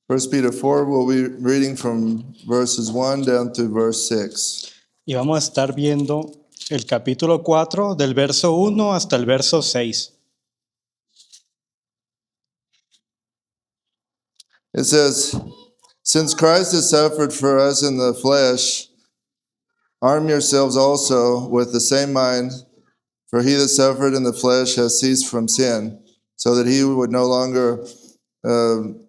1 Peter 4, we'll be reading from verses 1 down to verse 6. Y vamos a estar viendo el capítulo 4 del verso 1 hasta el verso 6. It says, "Since Christ has suffered for us in the flesh, arm yourselves also with the same mind, for he that suffered in the flesh has ceased from sin, so that he would no longer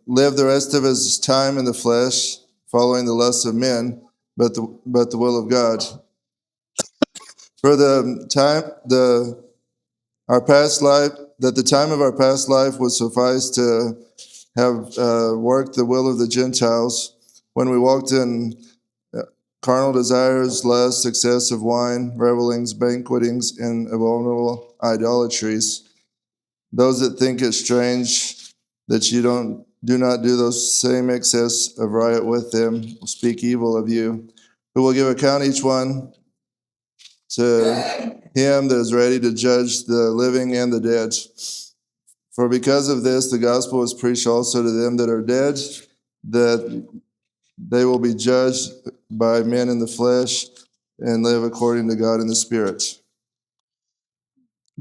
live the rest of his time in the flesh, following the lusts of men, but the will of God. For the time of our past life would suffice to have worked the will of the Gentiles when we walked in carnal desires, lusts, excess of wine, revelings, banquetings, and abominable idolatries. Those that think it strange that you do not do those same excess of riot with them will speak evil of you, who will give account each one to him that is ready to judge the living and the dead. For because of this, the gospel is preached also to them that are dead, that they will be judged by men in the flesh and live according to God in the Spirit.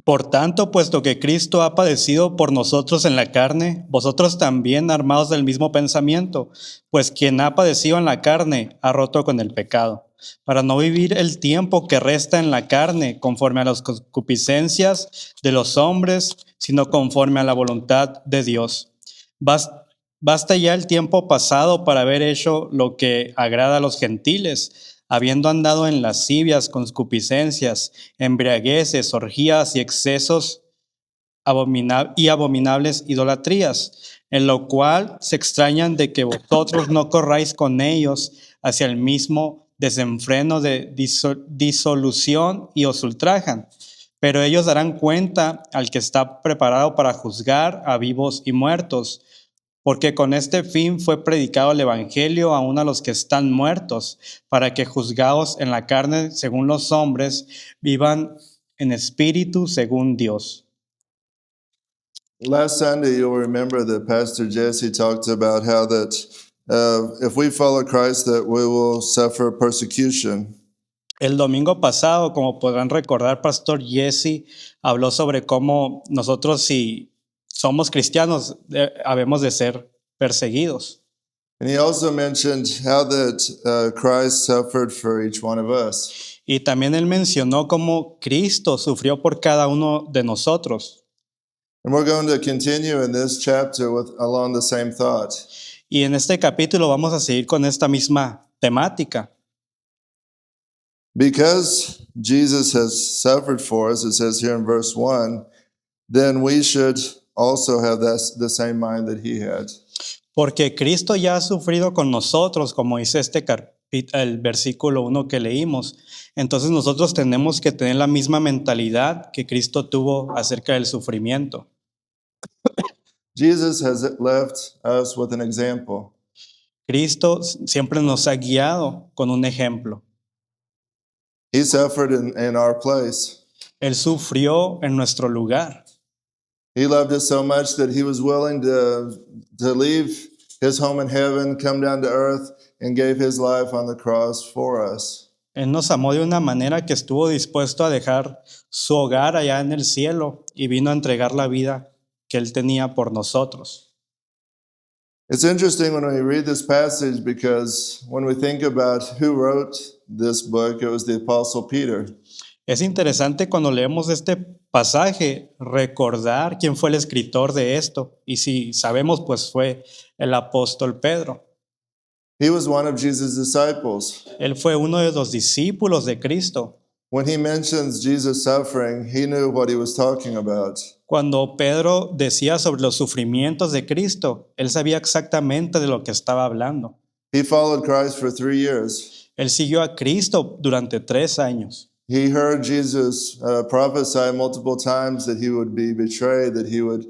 Por tanto, puesto que Cristo ha padecido por nosotros en la carne, vosotros también armados del mismo pensamiento, pues quien ha padecido en la carne ha roto con el pecado, para no vivir el tiempo que resta en la carne conforme a las concupiscencias de los hombres, sino conforme a la voluntad de Dios. Basta ya el tiempo pasado para haber hecho lo que agrada a los gentiles, habiendo andado en lascivias, concupiscencias, embriagueces, orgías y excesos y abominables idolatrías, en lo cual se extrañan de que vosotros no corráis con ellos hacia el mismo desenfreno de disolución y os ultrajan. Pero ellos darán cuenta al que está preparado para juzgar a vivos y muertos, porque con este fin fue predicado el evangelio aún a los que están muertos, para que juzgados en la carne según los hombres, vivan en espíritu según Dios. Last Sunday, you'll remember that Pastor Jesse talked about how that if we follow Christ, that we will suffer persecution. El domingo pasado, como podrán recordar, Pastor Jesse habló sobre cómo nosotros, si somos cristianos, habemos de ser perseguidos. And he also mentioned how that Christ suffered for each one of us. Y también él mencionó cómo Cristo sufrió por cada uno de nosotros. And we're going to continue in this chapter along the same thought. Y en este capítulo vamos a seguir con esta misma temática. Because Jesus has suffered for us, it says here in verse 1, then we should also have the same mind that he had. Porque Cristo ya ha sufrido con nosotros, como dice el versículo 1 que leímos. Entonces nosotros tenemos que tener la misma mentalidad que Cristo tuvo acerca del sufrimiento. Jesus has left us with an example. Cristo siempre nos ha guiado con un ejemplo. He suffered in our place. Él sufrió en nuestro lugar. He loved us so much that he was willing to leave his home in heaven, come down to earth, and gave his life on the cross for us. Él nos amó de una manera que estuvo dispuesto a dejar su hogar allá en el cielo y vino a entregar la vida que él tenía por nosotros. It's interesting when we read this passage because when we think about who wrote this book, it was the Apostle Peter. Es interesante cuando leemos este pasaje recordar quién fue el escritor de esto. Y si sabemos, pues fue el apóstol Pedro. He was one of Jesus' disciples. Él fue uno de los discípulos de Cristo. When he mentions Jesus' suffering, he knew what he was talking about. Cuando Pedro decía sobre los sufrimientos de Cristo, él sabía exactamente de lo que estaba hablando. He followed Christ for 3 years. Él siguió a Cristo durante 3 años. He heard Jesus prophesy multiple times that he would be betrayed, that he would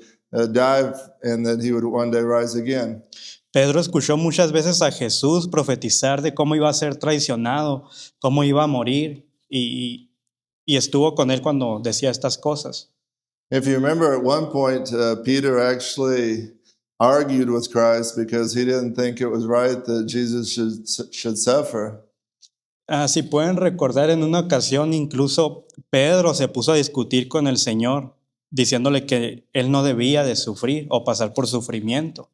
die, and that he would one day rise again. Pedro escuchó muchas veces a Jesús profetizar de cómo iba a ser traicionado, cómo iba a morir, y estuvo con él cuando decía estas cosas. If you remember, at one point, Peter actually argued with Christ because he didn't think it was right that Jesus should suffer. Si pueden recordar, en una ocasión incluso Pedro se puso a discutir con el Señor, diciéndole que él no debía de sufrir o pasar por sufrimiento.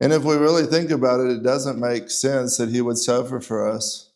And if we really think about it, it doesn't make sense that he would suffer for us.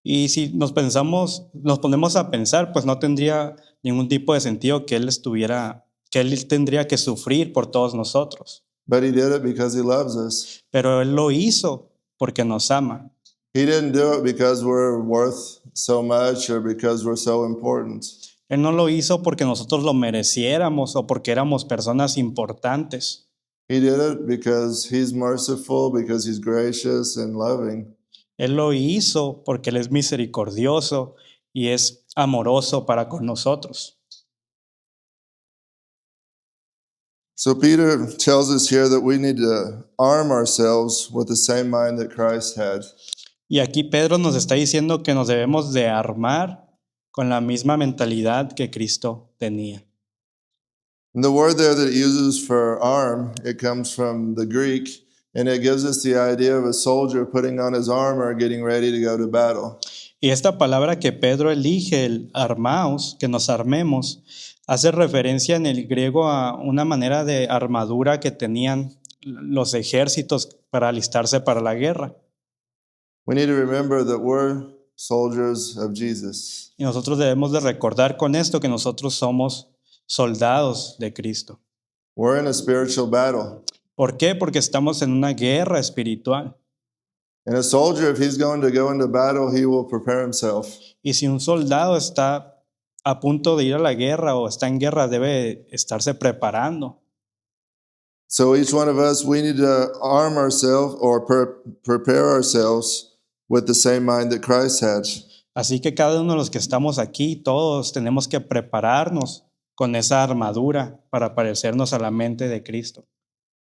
Y si nos ponemos a pensar, pues no tendría ningún tipo de sentido que él tendría que sufrir por todos nosotros. But he did it because he loves us. Pero él lo hizo porque nos ama. He didn't do it because we're worth so much or because we're so important. Él no lo hizo porque nosotros lo mereciéramos o porque éramos personas importantes. He did it because he's merciful, because he's gracious and loving. Él lo hizo porque Él es misericordioso y es amoroso para con nosotros. So Peter tells us here that we need to arm ourselves with the same mind that Christ had. Y aquí Pedro nos está diciendo que nos debemos de armar con la misma mentalidad que Cristo tenía. And the word there that it uses for arm, it comes from the Greek, and it gives us the idea of a soldier putting on his armor, getting ready to go to battle. Y esta palabra que Pedro elige, el armaos, que nos armemos, hace referencia en el griego a una manera de armadura que tenían los ejércitos para alistarse para la guerra. We need to remember that we're soldiers of Jesus. Y nosotros debemos de recordar con esto que nosotros somos soldados de Cristo. We're in a spiritual battle. ¿Por qué? Porque estamos en una guerra espiritual. And a soldier, if he's going to go into battle, he will prepare himself. Y si un soldado está a punto de ir a la guerra o está en guerra, debe estarse preparando. So each one of us, we need to arm ourselves or prepare ourselves with the same mind that Christ had. Así que cada uno de los que estamos aquí, todos tenemos que prepararnos con esa armadura para parecernos a la mente de Cristo.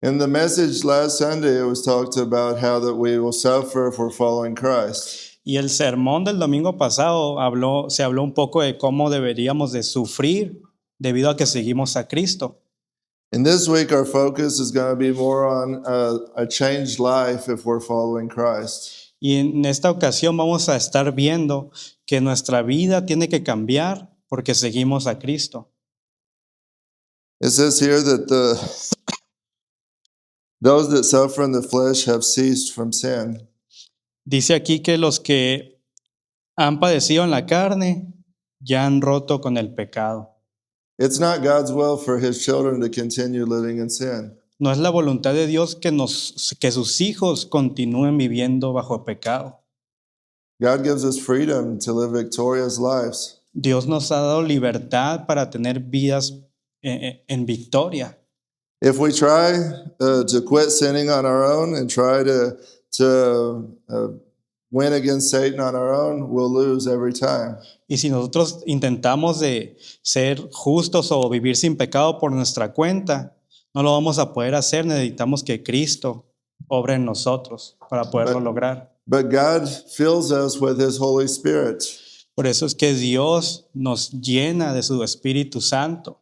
In the message last Sunday, it was talked about how that we will suffer if we're following Christ. Y el sermón del domingo pasado se habló un poco de cómo deberíamos de sufrir debido a que seguimos a Cristo. And this week, our focus is going to be more on a changed life if we're following Christ. Y en esta ocasión vamos a estar viendo que nuestra vida tiene que cambiar porque seguimos a Cristo. It says here that those that suffer in the flesh have ceased from sin. Dice aquí que los que han padecido en la carne ya han roto con el pecado. It's not God's will for his children to continue living in sin. No es la voluntad de Dios que sus hijos continúen viviendo bajo pecado. God gives us freedom to live victorious lives. Dios nos ha dado libertad para tener vidas en victoria. If we try to quit sinning on our own and try to win against Satan on our own, we'll lose every time. Y si nosotros intentamos de ser justos o vivir sin pecado por nuestra cuenta, no lo vamos a poder hacer. Necesitamos que Cristo obre en nosotros para poderlo lograr. But God fills us with his Holy Spirit. Por eso es que Dios nos llena de su Espíritu Santo.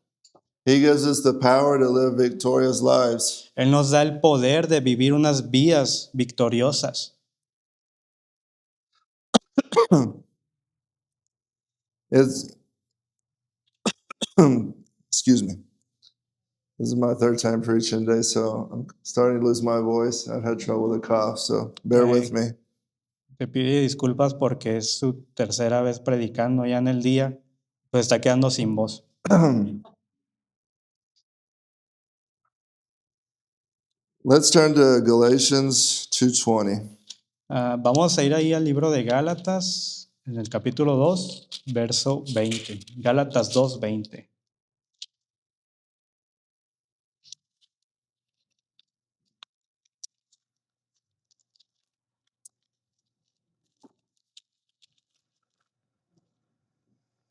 He gives us the power to live victorious lives. Él nos da el poder de vivir unas vidas victoriosas. It's excuse me. This is my third time preaching today, so I'm starting to lose my voice. I've had trouble with a cough, so bear with me. Te pide disculpas porque es su tercera vez predicando ya en el día, pues está quedando sin voz. Let's turn to Galatians 2:20. Vamos a ir ahí al libro de Gálatas, en el capítulo 2, verso 20. Gálatas 2:20.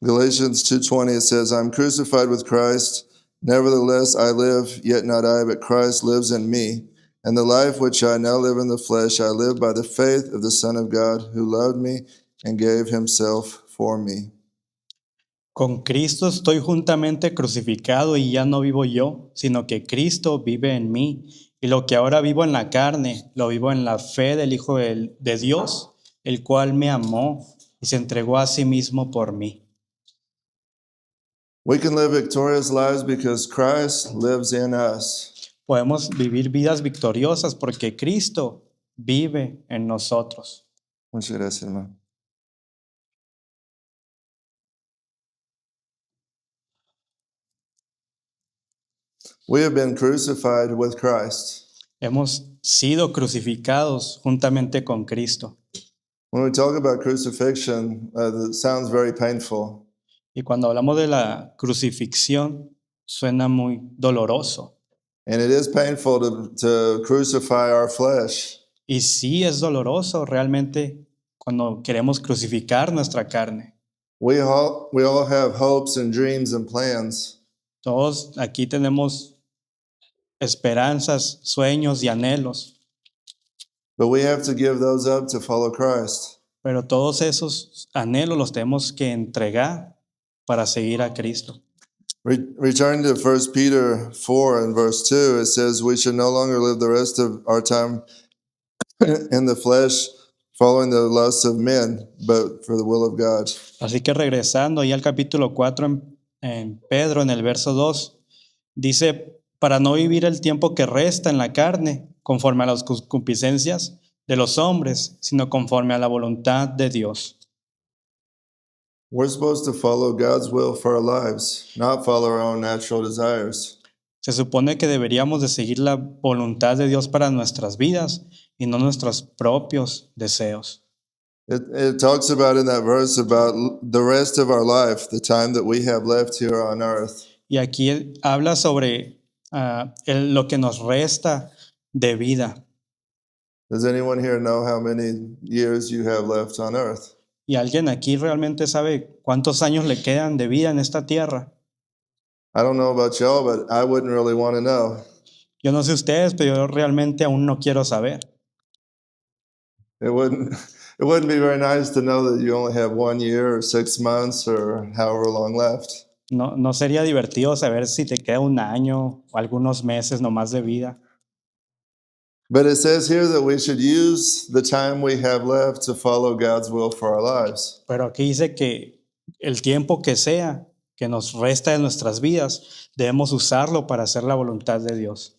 Galatians 2:20, it says, I'm crucified with Christ. Nevertheless, I live, yet not I, but Christ lives in me. And the life which I now live in the flesh, I live by the faith of the Son of God, who loved me and gave himself for me. Con Cristo estoy juntamente crucificado y ya no vivo yo, sino que Cristo vive en mí. Y lo que ahora vivo en la carne, lo vivo en la fe del Hijo de Dios, el cual me amó y se entregó a sí mismo por mí. We can live victorious lives because Christ lives in us. Podemos vivir vidas victoriosas porque Cristo vive en nosotros. Muchas gracias, hermano. We have been crucified with Christ. Hemos sido crucificados juntamente con Cristo. When we talk about crucifixion, it sounds very painful. Y cuando hablamos de la crucifixión, suena muy doloroso. And it is painful to crucify our flesh. Y sí es doloroso realmente cuando queremos crucificar nuestra carne. We all have hopes and dreams and plans. Todos aquí tenemos esperanzas, sueños y anhelos, But we have to give those up to follow Christ. pero todos esos anhelos los tenemos que entregar para seguir a Cristo. Returning to 1 Peter 4 and verse 2, it says, we should no longer live the rest of our time in the flesh, following the lusts of men, but for the will of God. Así que regresando ahí al capítulo 4 en Pedro, en el verso 2, dice, para no vivir el tiempo que resta en la carne, conforme a las concupiscencias de los hombres, sino conforme a la voluntad de Dios. We're supposed to follow God's will for our lives, not follow our own natural desires. Se supone que deberíamos de seguir la voluntad de Dios para nuestras vidas y no nuestros propios deseos. It talks about in that verse about the rest of our life, the time that we have left here on earth. Y aquí habla sobre lo que nos resta de vida. Does anyone here know how many years you have left on earth? ¿Y alguien aquí realmente sabe cuántos años le quedan de vida en esta tierra? I don't know about y'all, but I wouldn't really want to know. Yo no sé ustedes, pero yo realmente aún no quiero saber. It wouldn't be very nice to know that you only have 1 year or 6 months or however long left. No sería divertido saber si te queda un año o algunos meses nomás de vida. But it says here that we should use the time we have left to follow God's will for our lives. Pero aquí dice que el tiempo que sea que nos resta de nuestras vidas, debemos usarlo para hacer la voluntad de Dios.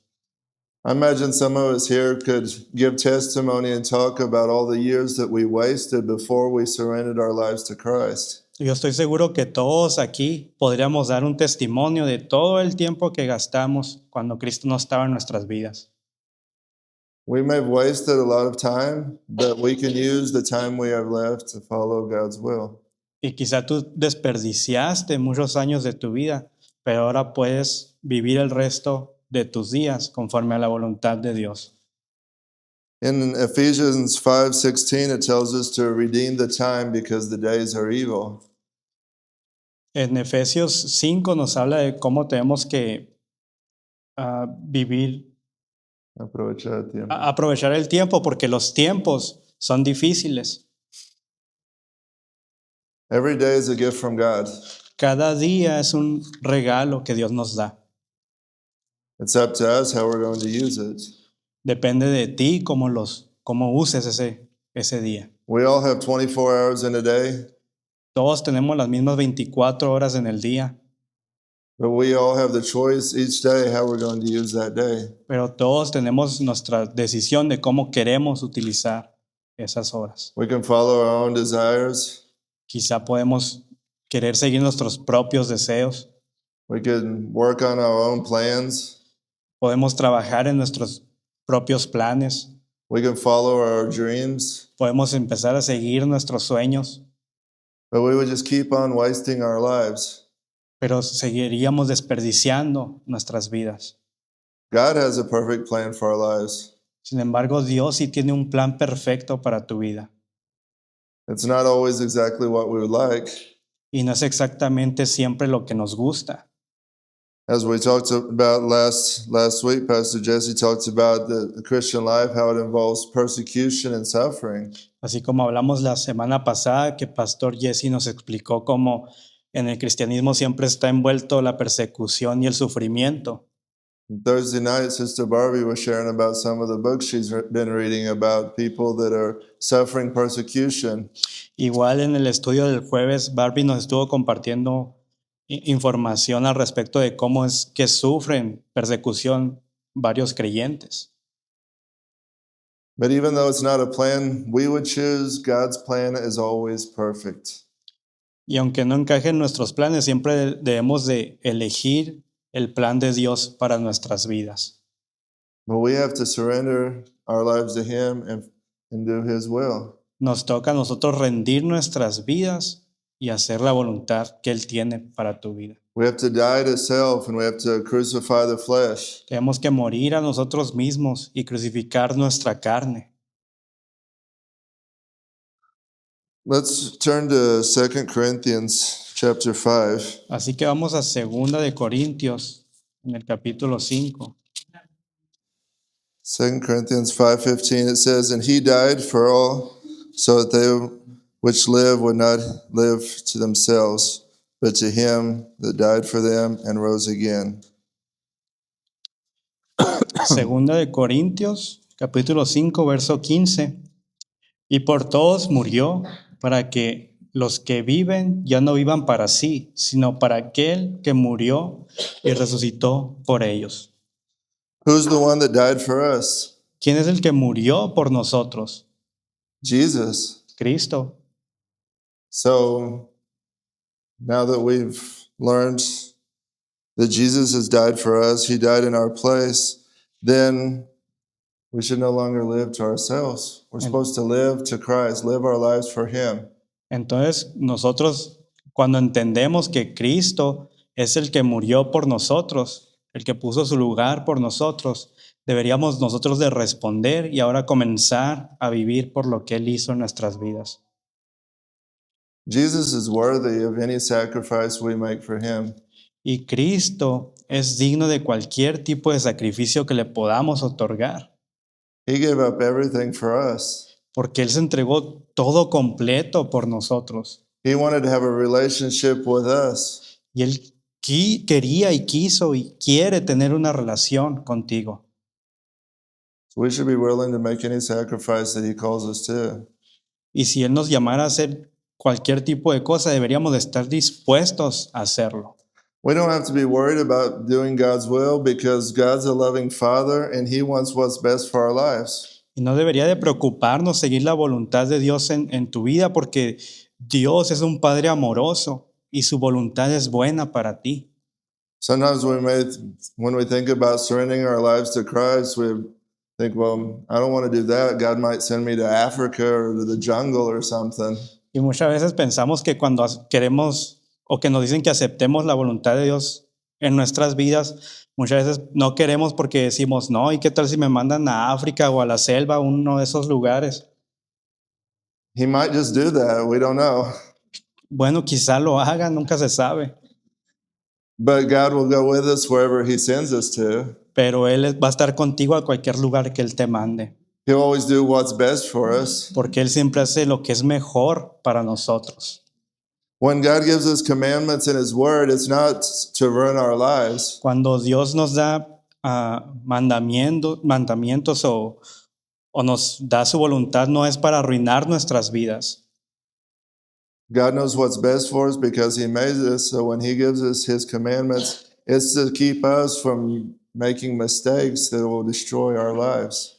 I imagine some of us here could give testimony and talk about all the years that we wasted before we surrendered our lives to Christ. Yo estoy seguro que todos aquí podríamos dar un testimonio de todo el tiempo que gastamos cuando Cristo no estaba en nuestras vidas. We may have wasted a lot of time, but we can use the time we have left to follow God's will. Y quizá tú desperdiciaste muchos años de tu vida, pero ahora puedes vivir el resto de tus días conforme a la voluntad de Dios. In Ephesians 5:16, it tells us to redeem the time because the days are evil. En Efesios 5 nos habla de cómo tenemos que vivir, Aprovechar el tiempo. aprovechar el tiempo porque los tiempos son difíciles. Every day is a gift from God. Cada día es un regalo que Dios nos da. It's up to us how we're going to use it. Depende de ti cómo uses ese día. We all have 24 hours in a day, Todos tenemos las mismas 24 horas en el día, but we all have the choice each day how we're going to use that day. pero todos tenemos nuestra decisión de cómo queremos utilizar esas horas. We can follow our own desires. Quizá podemos querer seguir nuestros propios deseos. We can work on our own plans. Podemos trabajar en nuestros propios planes. We can follow our dreams, Podemos empezar a seguir nuestros sueños, but we would just keep on wasting our lives. pero seguiríamos desperdiciando nuestras vidas. God has a perfect plan for our lives. Sin embargo, Dios sí tiene un plan perfecto para tu vida. It's not always exactly what we would like. Y no es exactamente siempre lo que nos gusta. As we talked about last week, Pastor Jesse talked about the Christian life, how it involves persecution and suffering. Así como hablamos la semana pasada que Pastor Jesse nos explicó cómo En el cristianismo siempre está envuelto la persecución y el sufrimiento. Thursday night, Sister Barbie was sharing about some of the books she's been reading about people that are suffering persecution. Igual en el estudio del jueves, Barbie nos estuvo compartiendo información al respecto de cómo es que sufren persecución varios creyentes. But even though it's not a plan we would choose, God's plan is always perfect. Y aunque no encaje en nuestros planes, siempre debemos de elegir el plan de Dios para nuestras vidas. But we have to surrender our lives to Him and do His will. Nos toca a nosotros rendir nuestras vidas y hacer la voluntad que Él tiene para tu vida. We have to die to self and we have to crucify the flesh. Tenemos que morir a nosotros mismos y crucificar nuestra carne. Let's turn to 2 Corinthians chapter 5. Así que vamos a 2 de Corintios, en el capítulo 5. 2 Corinthians 5:15, it says, "And he died for all, so that they which live would not live to themselves, but to him that died for them and rose again." 2 de Corintios, capítulo 5, verso 15. Y por todos murió, para que los que viven ya no vivan para sí, sino para aquel que murió y resucitó por ellos. Who's the one that died for us? ¿Quién es el que murió por nosotros? Jesus. Cristo. So now that we've learned that Jesus has died for us, he died in our place, then we should no longer live to ourselves. We're supposed to live to Christ, live our lives for him. Entonces, nosotros, cuando entendemos que Cristo es el que murió por nosotros, el que puso su lugar por nosotros, deberíamos nosotros de responder y ahora comenzar a vivir por lo que Él hizo en nuestras vidas. Jesus is worthy of any sacrifice we make for him. Y Cristo es digno de cualquier tipo de sacrificio que le podamos otorgar, He gave up everything for us. porque Él se entregó todo completo por nosotros. He wanted to have a relationship with us. Y Él quería y quiso y quiere tener una relación contigo. So we should be willing to make any sacrifice that he calls us to. Y si Él nos llamara a hacer cualquier tipo de cosa, deberíamos de estar dispuestos a hacerlo. We don't have to be worried about doing God's will because God's a loving Father and he wants what's best for our lives. Y no debería de preocuparnos seguir la voluntad de Dios en tu vida, porque Dios es un Padre amoroso y su voluntad es buena para ti. Sometimes when we think about surrendering our lives to Christ, we think, well, I don't want to do that. God might send me to Africa or to the jungle or something. Y muchas veces pensamos que cuando queremos o que nos dicen que aceptemos la voluntad de Dios en nuestras vidas, muchas veces no queremos porque decimos, no, ¿y qué tal si me mandan a África o a la selva, a uno de esos lugares? He might just do that. We don't know. Bueno, quizá lo haga, nunca se sabe, But God will go with us wherever he sends us to. pero Él va a estar contigo a cualquier lugar que Él te mande, He'll always do what's best for us. porque Él siempre hace lo que es mejor para nosotros. When God gives us commandments in his word, it's not to ruin our lives. Cuando Dios nos da mandamientos o nos da su voluntad, no es para arruinar nuestras vidas. God knows what's best for us because he made us. So when he gives us his commandments, it's to keep us from making mistakes that will destroy our lives.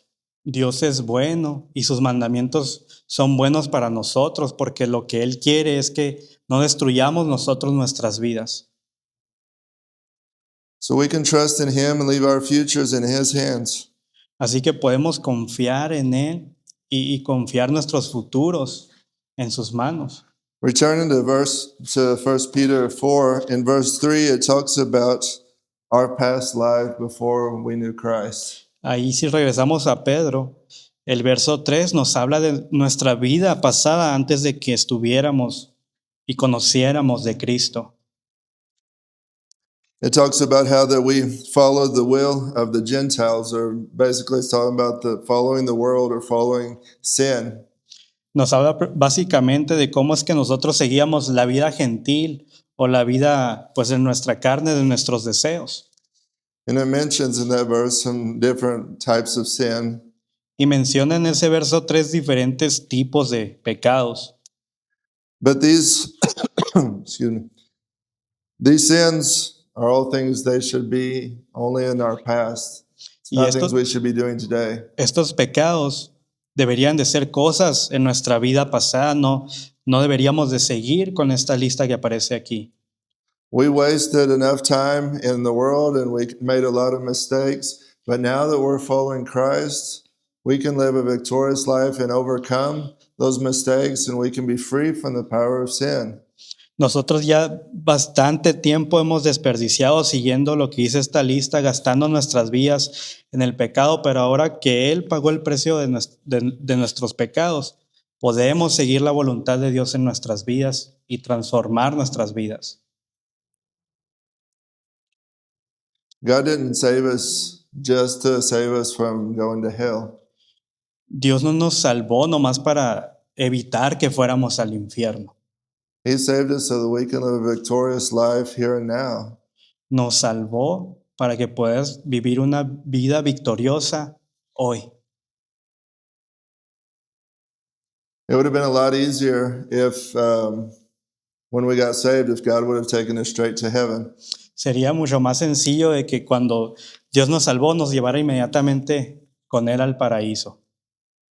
Dios es bueno y sus mandamientos son buenos para nosotros, porque lo que Él quiere es que no destruyamos nosotros nuestras vidas. So we can trust in him and leave our futures in his hands. Así que podemos confiar en Él y confiar nuestros futuros en sus manos. Returning to 1 Peter 4, in verse 3, it talks about our past life before we knew Christ. Ahí si regresamos a Pedro, el verso 3 nos habla de nuestra vida pasada antes de que estuviéramos y conociéramos de Cristo. It talks about how that we followed the will of the Gentiles, or basically it's talking about following the world or following sin. Nos habla básicamente de cómo es que nosotros seguíamos la vida gentil o la vida pues en nuestra carne, de nuestros deseos. And it mentions in that verse some different types of sin. Y menciona en ese verso 3 diferentes tipos de pecados. But these, excuse me, these sins are all things they should be only in our past. It's Y not estos, things we should be doing today. estos pecados deberían de ser cosas en nuestra vida pasada, no deberíamos de seguir con esta lista que aparece aquí. We wasted enough time in the world and we made a lot of mistakes. But now that we're following Christ, we can live a victorious life and overcome those mistakes, and we can be free from the power of sin. Nosotros ya bastante tiempo hemos desperdiciado siguiendo lo que dice esta lista, gastando nuestras vidas en el pecado, pero ahora que Él pagó el precio de nuestros pecados, podemos seguir la voluntad de Dios en nuestras vidas y transformar nuestras vidas. God didn't save us just to save us from going to hell. Dios no nos salvó nomás para evitar que fuéramos al infierno. He saved us so that we can live a victorious life here and now. Nos salvó para que puedas vivir una vida victoriosa hoy. It would have been a lot easier if, when we got saved, if God would have taken us straight to heaven. Sería mucho más sencillo de que cuando Dios nos salvó, nos llevara inmediatamente con Él al paraíso.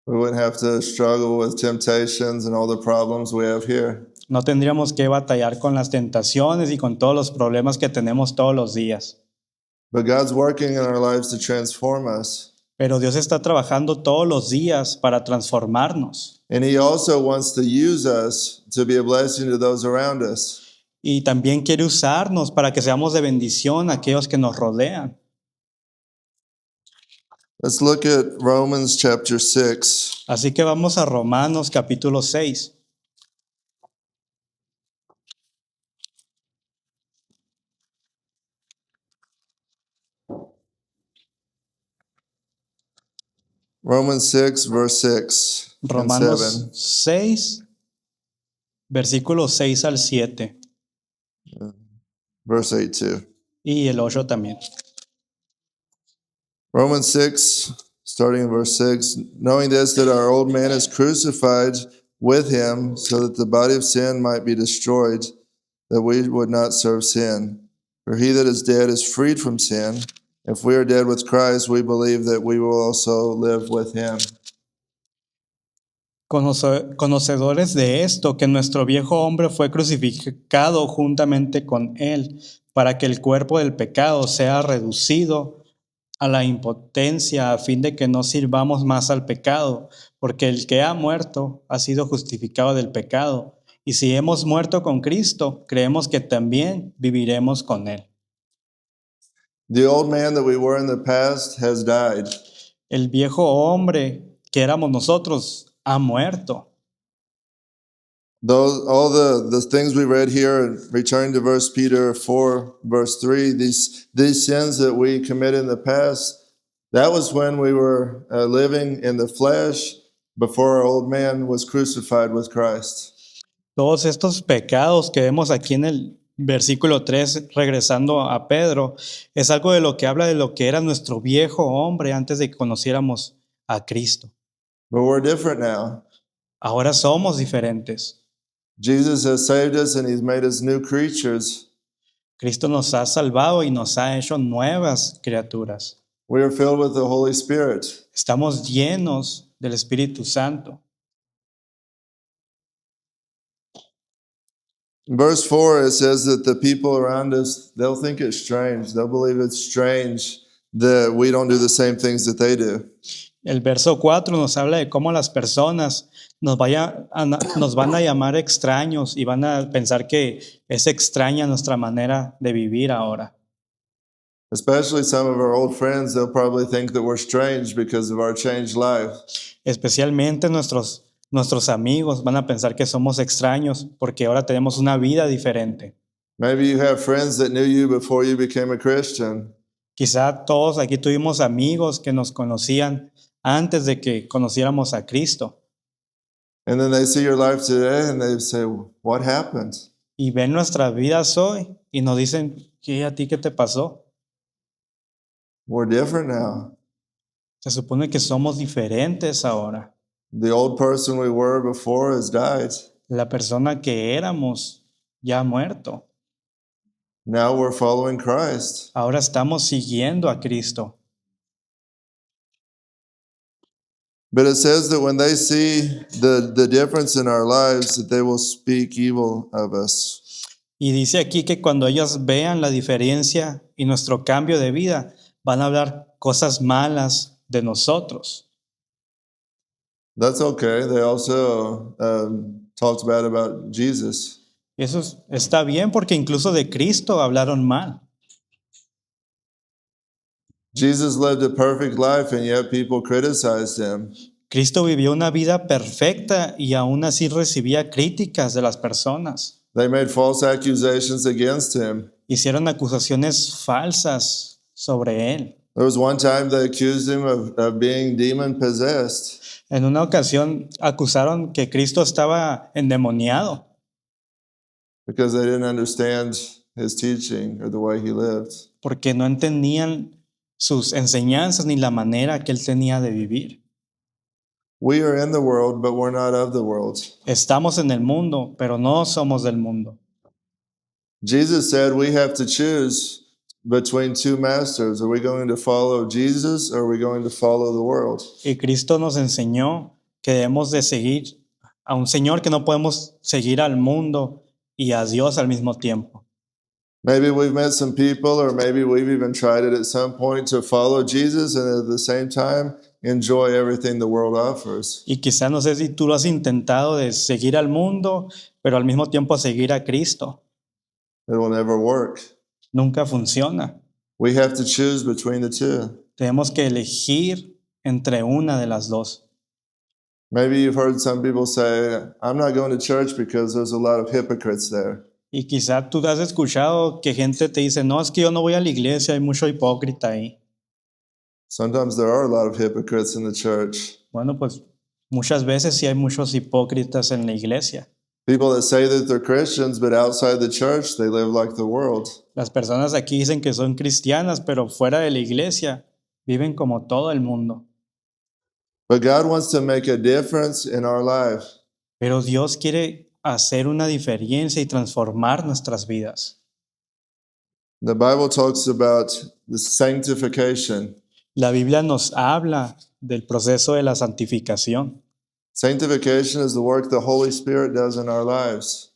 We wouldn't have to struggle with temptations and all the problems we have here. No tendríamos que batallar con las tentaciones y con todos los problemas que tenemos todos los días. But God's working in our lives to transform us. Pero Dios está trabajando todos los días para transformarnos. And He also wants to use us to be a blessing to those around us. Y también quiere usarnos para que seamos de bendición a aquellos que nos rodean. Let's look at Romans chapter 6. Así que vamos a Romanos capítulo 6. Romans 6, verse 6 and Romanos 7. 6, versículos 6 al 7 Verse 8 too. y el 8 también. Romans 6, starting in verse 6. Knowing this, that our old man is crucified with Him, so that the body of sin might be destroyed, that we would not serve sin. For he that is dead is freed from sin. If we are dead with Christ, we believe that we will also live with Him. Conocedores de esto, que nuestro viejo hombre fue crucificado juntamente con Él, para que el cuerpo del pecado sea reducido a la impotencia, a fin de que no sirvamos más al pecado, porque el que ha muerto ha sido justificado del pecado. Y si hemos muerto con Cristo, creemos que también viviremos con Él. The old man that we were in the past has died. El viejo hombre que éramos nosotros ha muerto. All the things we read here, and returning to 1 Peter 4, verse 3, these sins that we committed in the past, that was when we were living in the flesh before our old man was crucified with Christ. Todos estos pecados que vemos aquí en el versículo 3, regresando a Pedro, es algo de lo que habla de lo que era nuestro viejo hombre antes de que conociéramos a Cristo. But we're different now. Ahora somos diferentes. Jesus has saved us and He's made us new creatures. Cristo nos ha salvado y nos ha hecho nuevas criaturas. We are filled with the Holy Spirit. Estamos llenos del Espíritu Santo. In verse 4, it says that the people around us, they'll think it's strange. They'll believe it's strange that we don't do the same things that they do. El verso 4 nos habla de cómo las personas nos van a llamar extraños y van a pensar que es extraña nuestra manera de vivir ahora. Especially some of our old friends, they'll probably think that we're strange because of our changed life. Especialmente nuestros amigos van a pensar que somos extraños porque ahora tenemos una vida diferente. Maybe you have friends that knew you before you became a Christian. Quizá todos aquí tuvimos amigos que nos conocían antes de que conociéramos a Cristo. And then they see your life today and they say, what happened? y ven nuestras vidas hoy y nos dicen, ¿qué a ti qué te pasó? We're different now. Se supone que somos diferentes ahora. The old person we were before has died. La persona que éramos ya ha muerto. Now we're following Christ. Ahora estamos siguiendo a Cristo. But it says that when they see the difference in our lives, that they will speak evil of us. Y dice aquí que cuando ellos vean la diferencia y nuestro cambio de vida, van a hablar cosas malas de nosotros. That's okay. They also talked bad about Jesus. Eso está bien porque incluso de Cristo hablaron mal. Jesus lived a perfect life, and yet people criticized him. Cristo vivió una vida perfecta y aún así recibía críticas de las personas. They made false accusations against him. Hicieron acusaciones falsas sobre él. There was one time they accused him of being demon possessed. En una ocasión acusaron que Cristo estaba endemoniado Because they didn't understand his teaching or the way he lived. porque no entendían sus enseñanzas ni la manera que él tenía de vivir. We are in the world, but we're not of the world. Estamos en el mundo, pero no somos del mundo. Jesus said we have to choose between two masters. Are we going to follow Jesus or are we going to follow the world? Y Cristo nos enseñó que debemos de seguir a un Señor, que no podemos seguir al mundo y a Dios al mismo tiempo. Maybe we've met some people, or maybe we've even tried it at some point to follow Jesus and at the same time enjoy everything the world offers. Y quizá no sé si tú lo has intentado de seguir al mundo, pero al mismo tiempo seguir a Cristo. It will never work. Nunca funciona. We have to choose between the two. Tenemos que elegir entre una de las dos. Maybe you've heard some people say, I'm not going to church because there's a lot of hypocrites there. Y quizá tú has escuchado que gente te dice, no, es que yo no voy a la iglesia, hay mucho hipócrita ahí. Sometimes there are a lot of hypocrites in the church. Bueno, pues muchas veces sí hay muchos hipócritas en la iglesia. People that say that they're Christians, but outside the church, they live like the world. Las personas aquí dicen que son cristianas, pero fuera de la iglesia viven como todo el mundo. But God wants to make a difference in our life. Pero Dios quiere hacer una diferencia y transformar nuestras vidas. The Bible talks about the sanctification. La Biblia nos habla del proceso de la santificación. Sanctification is the work the Holy Spirit does in our lives.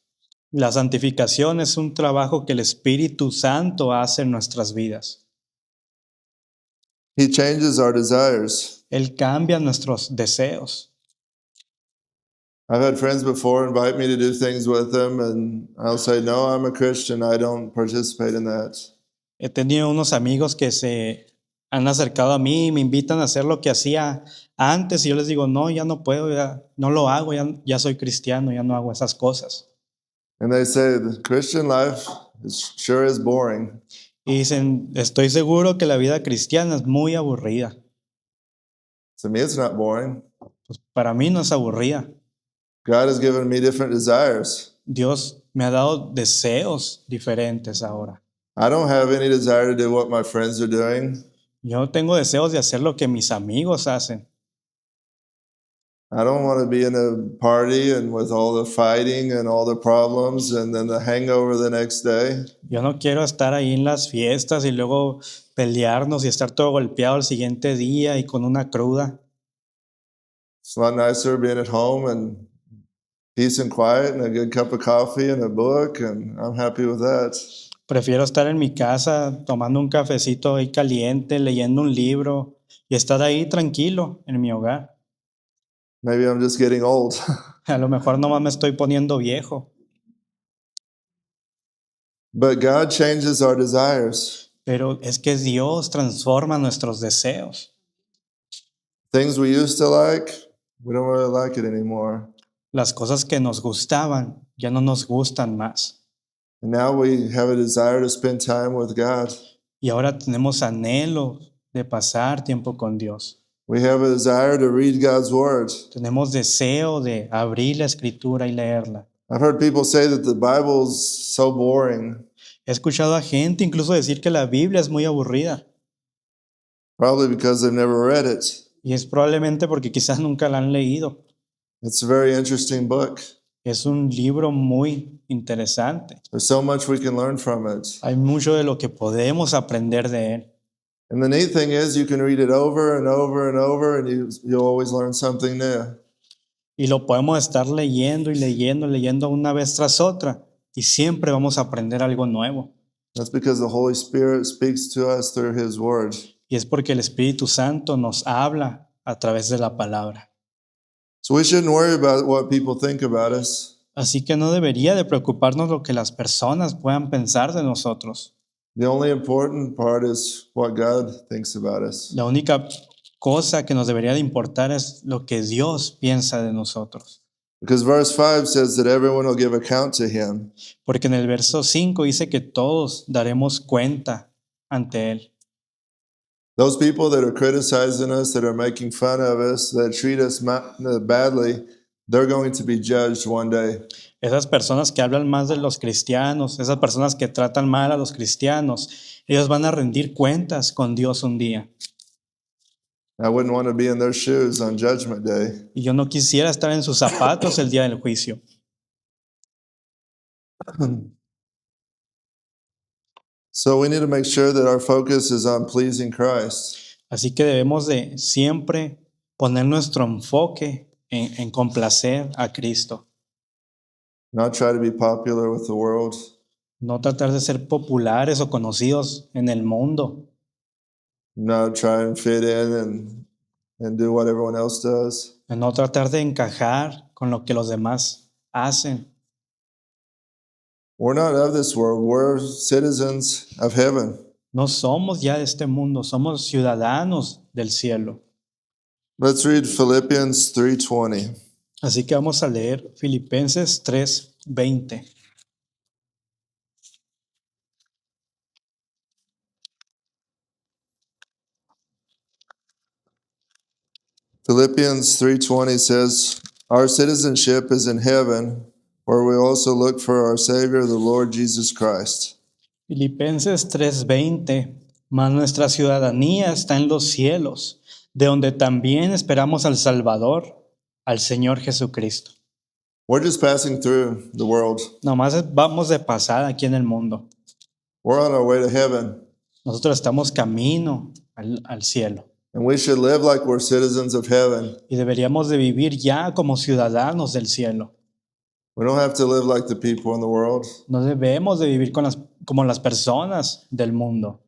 La santificación es un trabajo que el Espíritu Santo hace en nuestras vidas. He changes our desires. Él cambia nuestros deseos. I've had friends before invite me to do things with them, and I'll say, no, I'm a Christian. I don't participate in that. He tenido unos amigos que se han acercado a mí y me invitan a hacer lo que hacía antes y yo les digo, no, ya no puedo, ya no lo hago, ya soy cristiano, ya no hago esas cosas. And they say, the Christian life sure is boring. Y dicen, estoy seguro que la vida cristiana es muy aburrida. To me, it's not boring. Pues para mí no es aburrida. God has given me different desires. Dios me ha dado deseos diferentes ahora. I don't have any desire to do what my friends are doing. Yo tengo deseos de hacer lo que mis amigos hacen. I don't want to be in a party and with all the fighting and all the problems and then the hangover the next day. Yo no quiero estar ahí en las fiestas y luego pelearnos y estar todo golpeado el siguiente día y con una cruda. It's a lot nicer being at home and peace and quiet and a good cup of coffee and a book, and I'm happy with that. Prefiero estar en mi casa tomando un cafecito ahí caliente, leyendo un libro y estar ahí tranquilo en mi hogar. Maybe I'm just getting old. A lo mejor nomás me estoy poniendo viejo. But God changes our desires. Pero es que Dios transforma nuestros deseos. Things we used to like, we don't really like it anymore. Las cosas que nos gustaban ya no nos gustan más. And now we have a desire to spend time with God. Y ahora tenemos anhelo de pasar tiempo con Dios. We have a desire to read God's word. Tenemos deseo de abrir la escritura y leerla. I've heard people say that the Bible's so boring, He escuchado a gente incluso decir que la Biblia es muy aburrida. probably because they've never read it. Y es probablemente porque quizás nunca la han leído. It's a very interesting book. Es un libro muy interesante. There's so much we can learn from it. Hay mucho de lo que podemos aprender de él. And the neat thing is you can read it over and over and over and you'll always learn something new. Y lo podemos estar leyendo y leyendo una vez tras otra. Y siempre vamos a aprender algo nuevo. That's because the Holy Spirit speaks to us through His Word. Y es porque el Espíritu Santo nos habla a través de la palabra. So we shouldn't worry about what people think about us. Así que no debería de preocuparnos lo que las personas puedan pensar de nosotros. The only important part is what God thinks about us. La única cosa que nos debería de importar es lo que Dios piensa de nosotros. Because verse 5 says that everyone will give account to Him. Porque en el verso 5 dice que todos daremos cuenta ante Él. Those people that are criticizing us, that are making fun of us, that treat us badly, they're going to be judged one day. Esas personas que hablan más de los cristianos, esas personas que tratan mal a los cristianos, ellos van a rendir cuentas con Dios un día. I wouldn't want to be in their shoes on Judgment Day. Y yo no quisiera estar en sus zapatos el día del juicio. So we need to make sure that our focus is on pleasing Christ. Así que debemos de siempre poner nuestro enfoque en complacer a Cristo. Not try to be popular with the world. No tratar de ser populares o conocidos en el mundo. Not try and fit in and do what everyone else does. No tratar de encajar con lo que los demás hacen. We're not of this world. We're citizens of heaven. No somos ya de este mundo, somos ciudadanos del cielo. Let's read Philippians 3:20. Así que vamos a leer Filipenses 3:20. Philippians 3:20 says, "Our citizenship is in heaven, where we also look for our Savior, the Lord Jesus Christ." Filipenses 3:20. Mas nuestra ciudadanía está en los cielos, de donde también esperamos al Salvador, al Señor Jesucristo. We're just passing through the world. Nomás vamos de pasada aquí en el mundo. We're on our way to heaven, Nosotros estamos camino al cielo. and we should live like we're citizens of heaven. Y deberíamos de vivir ya como ciudadanos del cielo. We don't have to live like the people in the world. No debemos de vivir como las personas del mundo.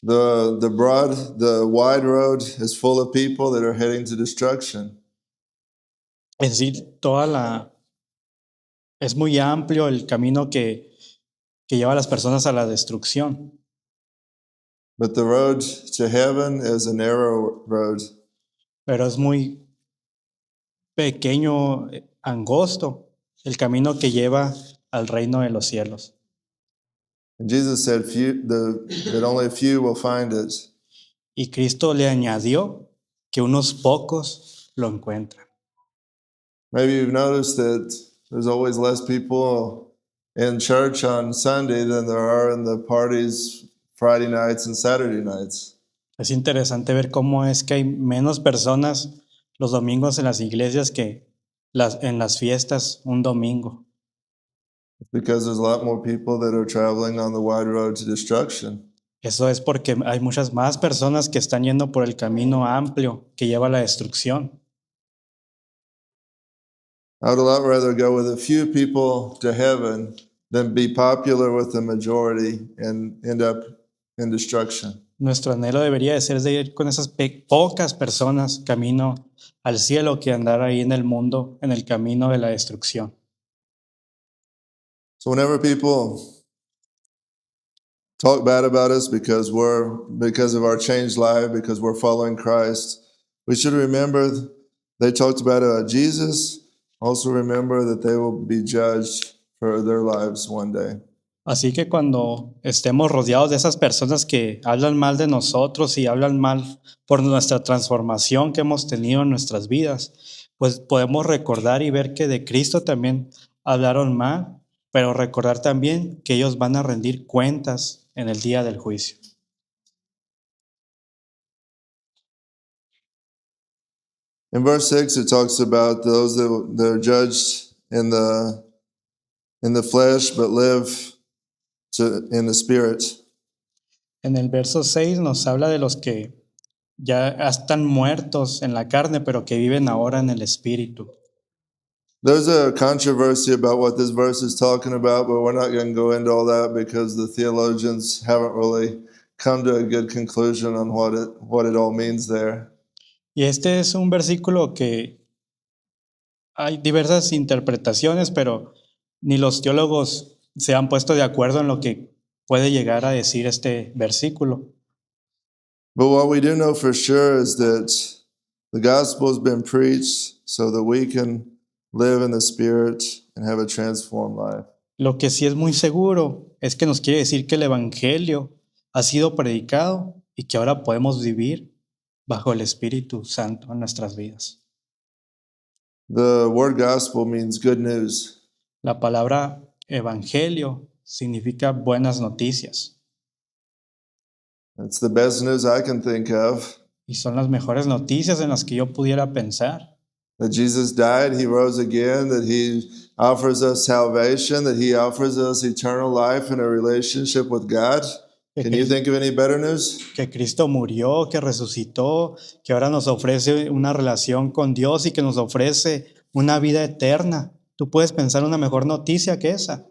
The wide road is full of people that are heading to destruction. Es decir, es muy amplio el camino que lleva a las personas a la destrucción. But the road to heaven is a narrow road. Pero es muy pequeño, angosto, el camino que lleva al reino de los cielos. And Jesus said that only a few will find it. Y Cristo le añadió que unos pocos lo encuentran. Maybe you've noticed that there's always less people in church on Sunday than there are in the parties Friday nights and Saturday nights. Es interesante ver cómo es que hay menos personas los domingos en las iglesias que en las fiestas un domingo. Because there's a lot more people that are traveling on the wide road to destruction. Eso es porque hay muchas más personas que están yendo por el camino amplio que lleva a la destrucción. I would a lot rather go with a few people to heaven than be popular with the majority and end up in destruction. Nuestro anhelo debería de ser de ir con esas pocas personas camino al cielo que andar ahí en el mundo, en el camino de la destrucción. So whenever people talk bad about us because of our changed life, because we're following Christ, we should remember they talked bad about Jesus. Also remember that they will be judged for their lives one day. Así que cuando estemos rodeados de esas personas que hablan mal de nosotros y hablan mal por nuestra transformación que hemos tenido en nuestras vidas, pues podemos recordar y ver que de Cristo también hablaron mal, pero recordar también que ellos van a rendir cuentas en el día del juicio. In verse 6, it talks about those that are judged in the flesh, but live in the spirit. En el verso 6 nos habla de los que ya están muertos en la carne, pero que viven ahora en el espíritu. There's a controversy about what this verse is talking about, but we're not going to go into all that because the theologians haven't really come to a good conclusion on what it all means there. Y este es un versículo que hay diversas interpretaciones, pero ni los teólogos se han puesto de acuerdo en lo que puede llegar a decir este versículo. But what we do know for sure is that the gospel has been preached so that we can live in the spirit and have a transformed life. Lo que sí es muy seguro es que nos quiere decir que el evangelio ha sido predicado y que ahora podemos vivir bajo el Espíritu Santo en nuestras vidas. The word gospel means good news. La palabra evangelio significa buenas noticias It's the best news I can think of. y son las mejores noticias en las que yo pudiera pensar. That Jesus died, he rose again, that he offers us salvation, that he offers us eternal life and a relationship with God. Can you think of any better news? Que Cristo murió, que resucitó, que ahora nos ofrece una relación con Dios y que nos ofrece una vida eterna. ¿Tú puedes pensar una mejor noticia que esa?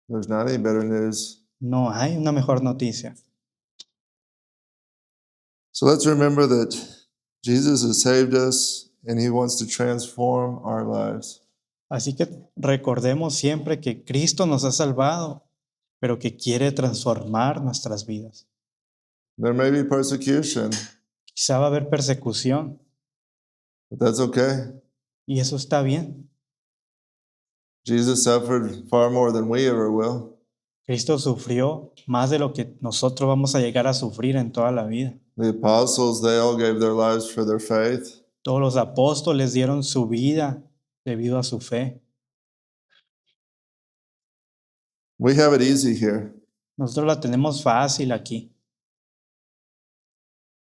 There's not any better news. No hay una mejor noticia. So let's remember that Jesus has saved us and he wants to transform our lives. Así que recordemos siempre que Cristo nos ha salvado, pero que quiere transformar nuestras vidas. There may be persecution, Quizá va a haber persecución but that's okay. y eso está bien. Jesus suffered far more than we ever will. Cristo sufrió más de lo que nosotros vamos a llegar a sufrir en toda la vida. The apostles, they all gave their lives for their faith. Todos los apóstoles dieron su vida debido a su fe. We have it easy here. Nosotros la tenemos fácil aquí.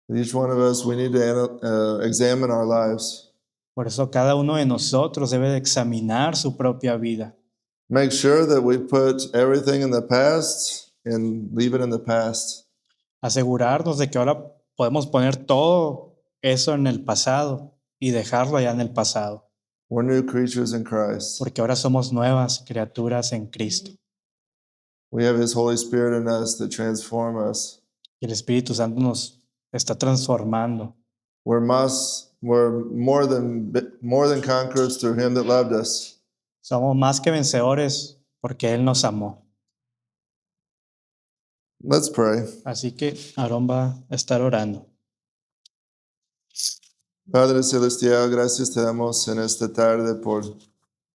Each one of us, we need to examine our lives. Por eso cada uno de nosotros debe de examinar su propia vida. Make sure that we put everything in the past and leave it in the past. Asegurarnos de que ahora podemos poner todo eso en el pasado y dejarlo allá en el pasado. We're new creatures in Christ. Porque ahora somos nuevas criaturas en Cristo. We have his Holy Spirit in us to transform us. Y el Espíritu Santo nos está transformando. We're more than conquerors through him that loved us. Somos más que vencedores porque Él nos amó. Let's pray. Así que Aarón va a estar orando. Padre Celestial, gracias te damos en esta tarde por